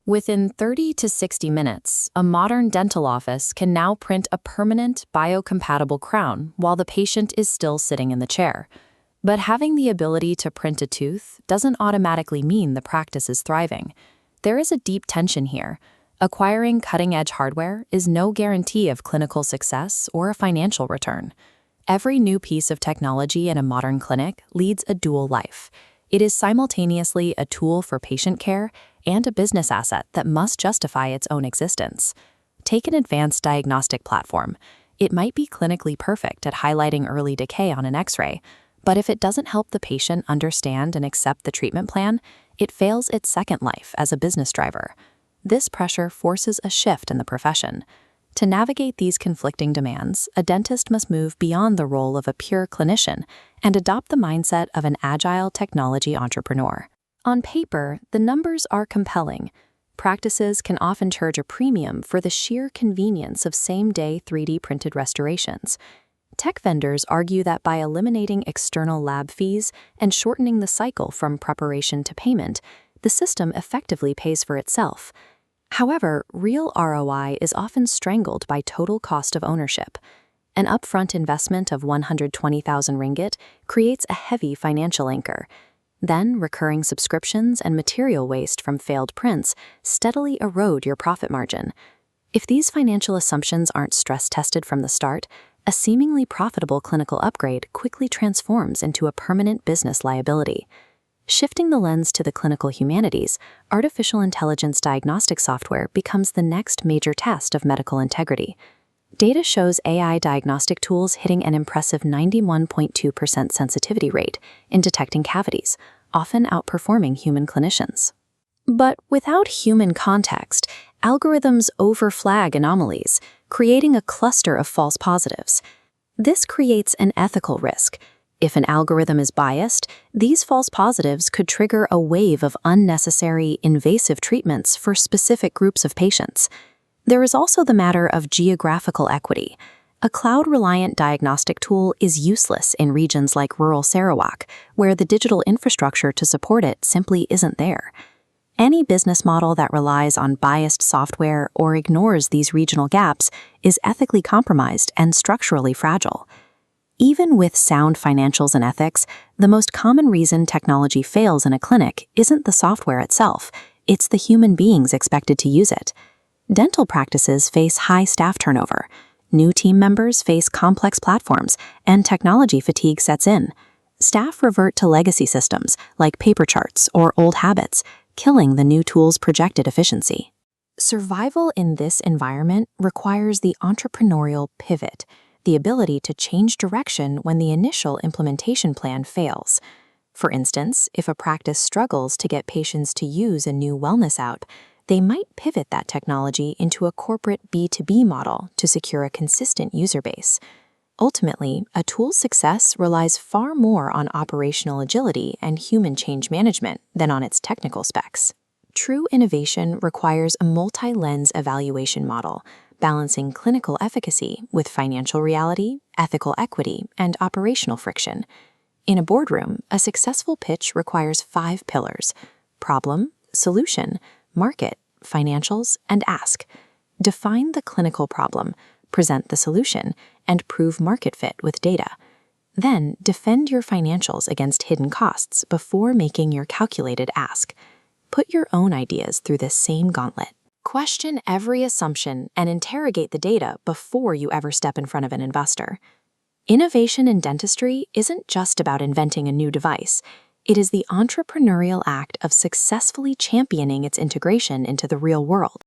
Within 30 to 60 minutes, a modern dental office can now print a permanent, biocompatible crown while the patient is still sitting in the chair. But having the ability to print a tooth doesn't automatically mean the practice is thriving. There is a deep tension here. Acquiring cutting-edge hardware is no guarantee of clinical success or a financial return. Every new piece of technology in a modern clinic leads a dual life. It is simultaneously a tool for patient care and a business asset that must justify its own existence. Take an advanced diagnostic platform. It might be clinically perfect at highlighting early decay on an X-ray, but if it doesn't help the patient understand and accept the treatment plan, it fails its second life as a business driver. This pressure forces a shift in the profession. To navigate these conflicting demands, a dentist must move beyond the role of a pure clinician and adopt the mindset of an agile technology entrepreneur. On paper, the numbers are compelling. Practices can often charge a premium for the sheer convenience of same-day 3D printed restorations. Tech vendors argue that by eliminating external lab fees and shortening the cycle from preparation to payment, the system effectively pays for itself. However, real ROI is often strangled by total cost of ownership. An upfront investment of 120,000 ringgit creates a heavy financial anchor. Then, recurring subscriptions and material waste from failed prints steadily erode your profit margin. If these financial assumptions aren't stress-tested from the start, a seemingly profitable clinical upgrade quickly transforms into a permanent business liability. Shifting the lens to the clinical humanities, artificial intelligence diagnostic software becomes the next major test of medical integrity. Data shows AI diagnostic tools hitting an impressive 91.2% sensitivity rate in detecting cavities, often outperforming human clinicians. But without human context, algorithms overflag anomalies, creating a cluster of false positives. This creates an ethical risk. If an algorithm is biased, these false positives could trigger a wave of unnecessary, invasive treatments for specific groups of patients. There is also the matter of geographical equity. A cloud-reliant diagnostic tool is useless in regions like rural Sarawak, where the digital infrastructure to support it simply isn't there. Any business model that relies on biased software or ignores these regional gaps is ethically compromised and structurally fragile. Even with sound financials and ethics, the most common reason technology fails in a clinic isn't the software itself, it's the human beings expected to use it. Dental practices face high staff turnover. New team members face complex platforms, and technology fatigue sets in. Staff revert to legacy systems like paper charts or old habits, killing the new tool's projected efficiency. Survival in this environment requires the entrepreneurial pivot, the ability to change direction when the initial implementation plan fails. For instance, if a practice struggles to get patients to use a new wellness app, they might pivot that technology into a corporate B2B model to secure a consistent user base. Ultimately, a tool's success relies far more on operational agility and human change management than on its technical specs. True innovation requires a multi-lens evaluation model, balancing clinical efficacy with financial reality, ethical equity, and operational friction. In a boardroom, a successful pitch requires 5 pillars: problem, solution, market, financials, and ask. Define the clinical problem, present the solution, and prove market fit with data. Then, defend your financials against hidden costs before making your calculated ask. Put your own ideas through this same gauntlet. Question every assumption and interrogate the data before you ever step in front of an investor. Innovation in dentistry isn't just about inventing a new device. It is the entrepreneurial act of successfully championing its integration into the real world.